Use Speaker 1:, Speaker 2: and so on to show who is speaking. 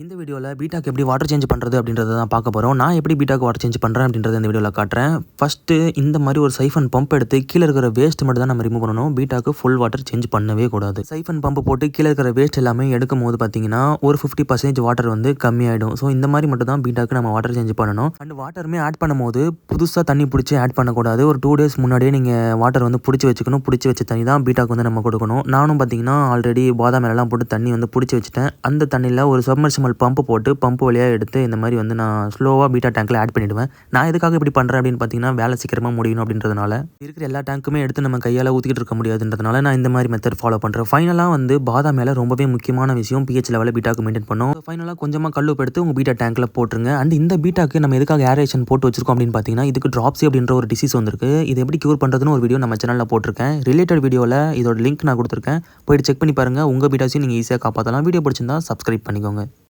Speaker 1: இந்த வீடியோவில் பீட்டாக்கு எப்படி வாட்டர் சேஞ்ச் பண்ணுறது அப்படின்றத தான் பார்க்க போகிறோம். நான் எப்படி பீட்டாக்கு வாட்டர் சேஞ்ச் பண்ணுறேன் அப்படின்றத இந்த வீடியோவில் காட்டுறேன். ஃபஸ்ட்டு இந்த மாதிரி ஒரு சைஃபன் பம்ப் எடுத்து கீழே இருக்கிற வேஸ்ட் மட்டும் தான் நம்ம ரிமூவ் பண்ணணும். பீட்டாக்கு ஃபுல் வாட்டர் சேஞ்ச் பண்ணவே கூடாது. சைஃபன் பம்ப் போட்டு கீழே இருக்கிற வேஸ்ட் எல்லாமே எடுக்கும் போது பார்த்தீங்கன்னா ஒரு 50% வாட்டர் வந்து கம்மியாயிடும். ஸோ இந்த மாதிரி மட்டும் தான் பீட்டாக்கு நம்ம வாட்டர் சேஞ்ச் பண்ணணும். அண்ட் வாட்டருமே ஆட் பண்ணும்போது புதுசாக தண்ணி பிடிச்சி ஆட் பண்ணக்கூடாது. ஒரு 2 days முன்னாடியே நீங்கள் வாட்டர் வந்து பிடிச்சி வச்சுக்கணும். பிடிச்சி வச்ச தண்ணி தான் பீட்டாக்கு வந்து நம்ம கொடுக்கணும். நானும் பார்த்தீங்கன்னா ஆல்ரெடி பாதாம் மேலாம் போட்டு தண்ணி வந்து பிடிச்சி வச்சுட்டேன். அந்த தண்ணியில் ஒரு சப்மர்சிபிள் பம்ப் போட்டு பம்ப் வழியாக எடுத்து இந்த மாதிரி வந்து நான் ஸ்லோவாக பீட்டா டேங்க்கில் ஆட் பண்ணிவிடுவேன். நான் எதுக்காக இப்படி பண்ணுறேன் அப்படின்னு பார்த்தீங்கன்னா வேலை சீக்கிரமாக முடியணும் அப்படின்றதுனால. இருக்கிற எல்லா டேங்க்குமே எடுத்து நம்ம கையால் ஊற்றிக்கிட்டு இருக்க முடியாதுன்றதுனால நான் இந்த மாதிரி மெத்தட் ஃபாலோ பண்ணுறேன். ஃபைனலாக வந்து பாதாம் மேலே ரொம்பவே முக்கியமான விஷயம் pH லெவலில் பீட்டாக்கு மெயின்டைன் பண்ணும். ஃபைனலாக கொஞ்சமாக கல்லுப்பு எடுத்து உங்கள் பீட்டா டேங்க்கில் போட்டுருங்க. அண்ட் இந்த பீட்டாக்கு நம்ம எதுக்காக ஏரேஷன் போட்டு வச்சிருக்கோம் அப்படின்னு பார்த்தீங்கன்னா இதுக்கு ட்ராப்ஸி அப்படின்ற ஒரு டிசீஸ் வந்திருக்கு. இது எப்படி க்யூர் பண்ணுறதுன்னு ஒரு வீடியோ நம்ம சேனலில் போட்டிருக்கேன். ரிலேட்டட் வீடியோவில் இதோட லிங்க் நான் கொடுத்துருக்கேன். போயிட்டு செக் பண்ணி பாருங்கள். உங்கள் பீட்டாஸையும் நீங்கள் ஈஸியாக காப்பாற்றலாம். வீடியோ பிடிச்சிருந்தா சப்ஸ்கிரைப் பண்ணிக்கோங்க.